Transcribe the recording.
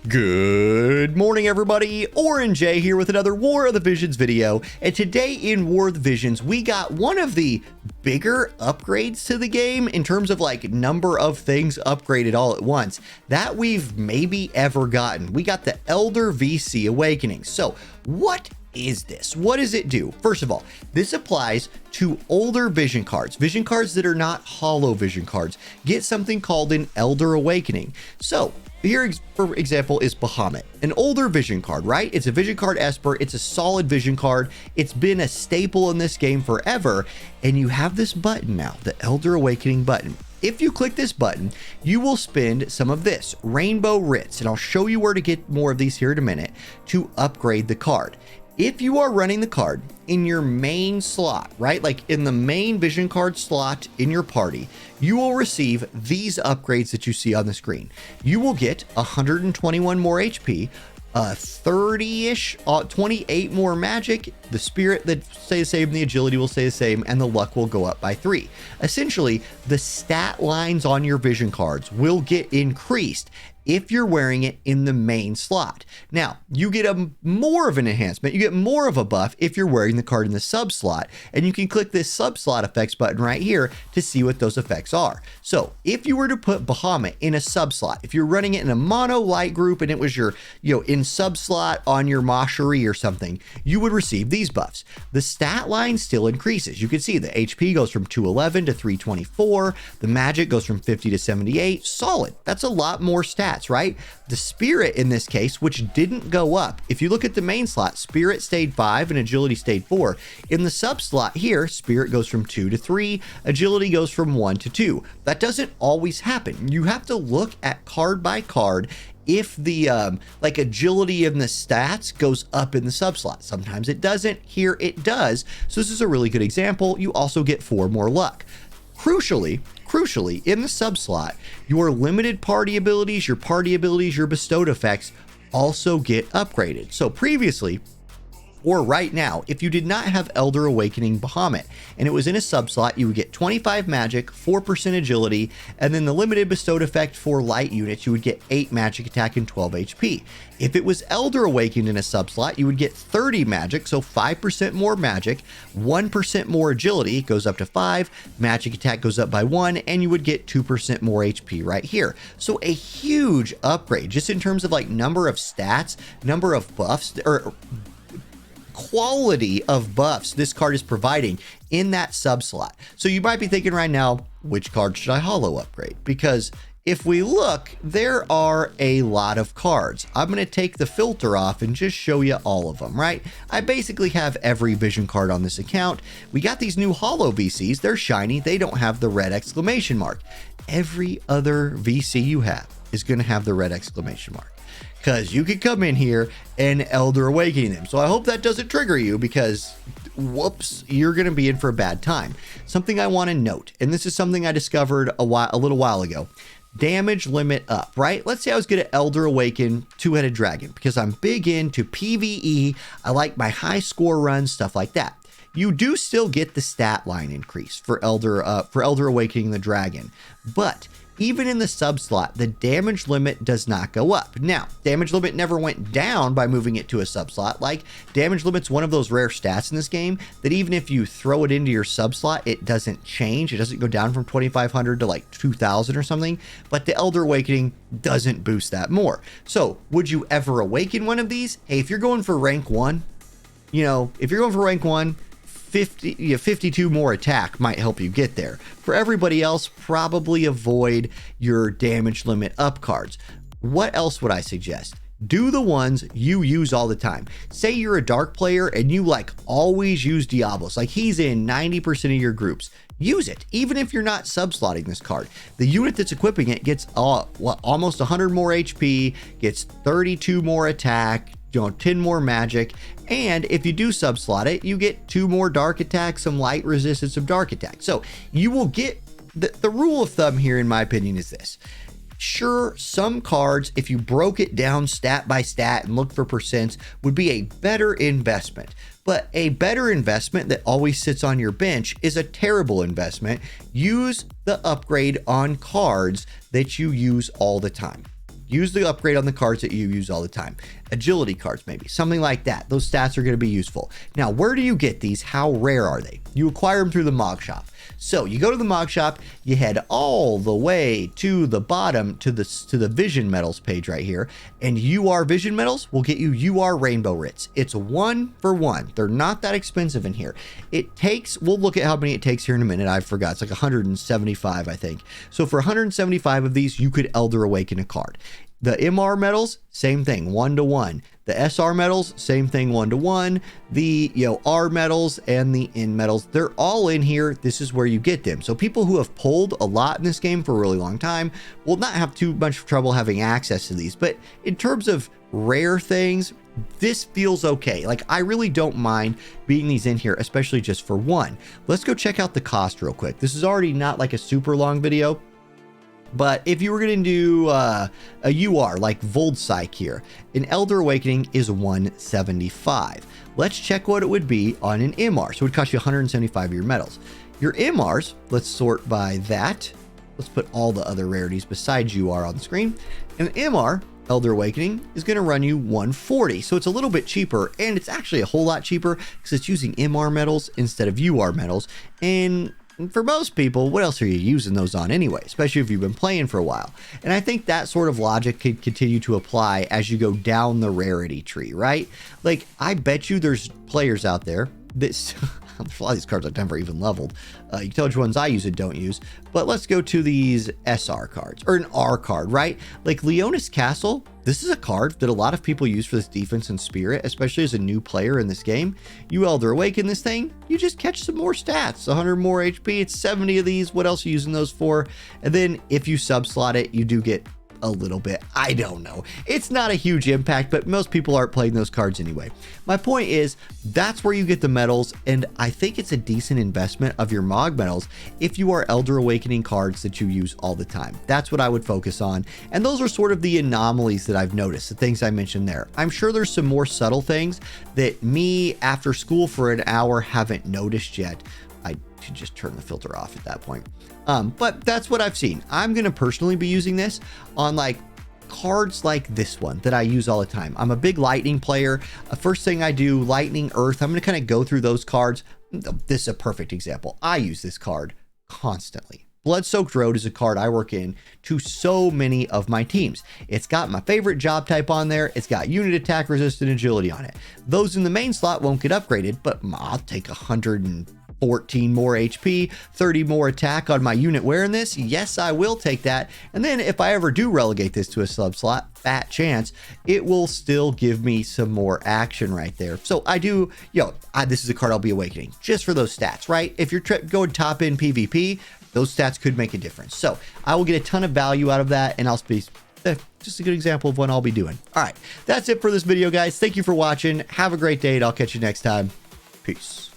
Good morning, everybody. Orange J here with another War of the Visions video. And today in War of the Visions, we got one of the bigger upgrades to the game in terms of like number of things upgraded all at once that we've maybe ever gotten. We got the Elder VC Awakening. So what is this? What does it do? First of all, this applies to older vision cards that are not hollow vision cards. Get something called an Elder Awakening. So here, for example, is Bahamut, an older vision card, right? It's a vision card Esper. It's a solid vision card. It's been a staple in this game forever. And you have this button now, the Elder Awakening button. If you click this button, you will spend some of this Rainbow Writs, and I'll show you where to get more of these here in a minute, to upgrade the card. If you are running the card in your main slot, right, like in the main vision card slot in your party, you will receive these upgrades that you see on the screen. You will get 121 more HP, 30-ish, 28 more magic, the spirit that stays the same, the agility will stay the same, and the luck will go up by 3. Essentially, the stat lines on your vision cards will get increased if you're wearing it in the main slot. Now, you get more of an enhancement, you get more of a buff if you're wearing the card in the sub slot, and you can click this sub slot effects button right here to see what those effects are. So if you were to put Bahamut in a sub slot, if you're running it in a mono light group and it was your, in sub slot on your Macherie or something, you would receive these buffs. The stat line still increases. You can see the HP goes from 211 to 324, the magic goes from 50 to 78, solid. That's a lot more stats, right? The spirit in this case, which didn't go up. If you look at the main slot, spirit stayed 5 and agility stayed 4. In the sub slot here, spirit goes from 2 to 3, agility goes from 1 to 2. That doesn't always happen. You have to look at card by card if the like agility in the stats goes up in the sub slot. Sometimes it doesn't. Here it does. So this is a really good example. You also get 4 more luck. Crucially, in the sub slot, your limited party abilities, your bestowed effects also get upgraded. So previously, or right now, if you did not have Elder Awakening Bahamut and it was in a sub slot, you would get 25 magic, 4% agility, and then the limited bestowed effect for light units, you would get 8 magic attack and 12 HP. If it was Elder Awakened in a sub slot, you would get 30 magic, so 5% more magic, 1% more agility, it goes up to 5, magic attack goes up by 1, and you would get 2% more HP right here. So a huge upgrade just in terms of like number of stats, number of buffs, or quality of buffs this card is providing in that sub slot. So you might be thinking right now, which card should I holo upgrade? Because if we look, there are a lot of cards. I'm going to take the filter off and just show you all of them, right? I basically have every vision card on this account. We got these new holo VCs. They're shiny. They don't have the red exclamation mark. Every other VC you have is going to have the red exclamation mark, because you could come in here and Elder Awakening them. So I hope that doesn't trigger you, because whoops, you're going to be in for a bad time. Something I want to note, and this is something I discovered a little while ago. Damage limit up, right? Let's say I was going to Elder Awaken Two-Headed Dragon because I'm big into PvE. I like my high score runs, stuff like that. You do still get the stat line increase for Elder Awakening the Dragon, but even in the sub slot, the damage limit does not go up. Now, damage limit never went down by moving it to a sub slot. Like, damage limit's one of those rare stats in this game that even if you throw it into your sub slot, it doesn't change. It doesn't go down from 2,500 to like 2,000 or something. But the Elder Awakening doesn't boost that more. So, would you ever awaken one of these? Hey, if you're going for rank 1, if you're going for rank 1, 52 more attack might help you get there. For everybody else, probably avoid your damage limit up cards. What else would I suggest? Do the ones you use all the time. Say you're a dark player and you like always use Diablos, like he's in 90% of your groups. Use it, even if you're not sub-slotting this card. The unit that's equipping it gets almost 100 more HP, gets 32 more attack, 10 more magic, and if you do sub-slot it, you get 2 more dark attack, some light resistance of dark attack. So you will get, the rule of thumb here in my opinion is this. Sure, some cards, if you broke it down stat by stat and looked for percents, would be a better investment. But a better investment that always sits on your bench is a terrible investment. Use the upgrade on cards that you use all the time. use the upgrade on the cards that you use all the time. Agility cards, maybe something like that. Those stats are going to be useful. Now, where do you get these? How rare are they? You acquire them through the Mog Shop. So you go to the Mog Shop, you head all the way to the bottom to the Vision Medals page right here, and UR Vision Medals will get you UR Rainbow Writs. It's 1 for 1. They're not that expensive in here. It takes, we'll look at how many it takes here in a minute. I forgot. It's like 175, I think. So for 175 of these, you could Elder Awaken a card. The MR medals, same thing, 1 to 1. The SR medals, same thing, 1 to 1. The R medals and the N medals, they're all in here. This is where you get them. So people who have pulled a lot in this game for a really long time will not have too much trouble having access to these. But in terms of rare things, this feels okay. Like, I really don't mind being these in here, especially just for one. Let's go check out the cost real quick. This is already not like a super long video. But if you were going to do a UR like Voldpsych here, an Elder Awakening is 175. Let's check what it would be on an MR. So it would cost you 175 of your medals. Your MRs, let's sort by that. Let's put all the other rarities besides UR on the screen. An MR, Elder Awakening, is going to run you 140. So it's a little bit cheaper, and it's actually a whole lot cheaper because it's using MR medals instead of UR medals. And for most people, what else are you using those on anyway, especially if you've been playing for a while? And I think that sort of logic could continue to apply as you go down the rarity tree, right? Like, I bet you there's players out there that a lot of these cards I've never even leveled. You can tell which ones I use and don't use. But let's go to these SR cards, or an R card, right? Like Leonis Castle, this is a card that a lot of people use for this defense and spirit, especially as a new player in this game. You Elder Awaken this thing, you just catch some more stats, 100 more HP, it's 70 of these. What else are you using those for? And then if you sub-slot it, you do get a little bit. I don't know. It's not a huge impact, but most people aren't playing those cards anyway. My point is, that's where you get the medals, and I think it's a decent investment of your Mog medals if you are Elder Awakening cards that you use all the time. That's what I would focus on, and those are sort of the anomalies that I've noticed, the things I mentioned there. I'm sure there's some more subtle things that me, after school for an hour, haven't noticed yet. I should just turn the filter off at that point. But that's what I've seen. I'm going to personally be using this on like cards like this one that I use all the time. I'm a big lightning player. First thing I do, lightning, earth. I'm going to kind of go through those cards. This is a perfect example. I use this card constantly. Blood-Soaked Road is a card I work in to so many of my teams. It's got my favorite job type on there. It's got unit attack, resistant, agility on it. Those in the main slot won't get upgraded, but I'll take 114 more HP, 30 more attack on my unit wearing this. Yes, I will take that. And then if I ever do relegate this to a sub slot, fat chance, it will still give me some more action right there. So I do, this is a card I'll be awakening just for those stats, right? If you're going top in PvP, those stats could make a difference. So I will get a ton of value out of that, and I'll be just a good example of what I'll be doing. All right, that's it for this video, guys. Thank you for watching. Have a great day, and I'll catch you next time. Peace.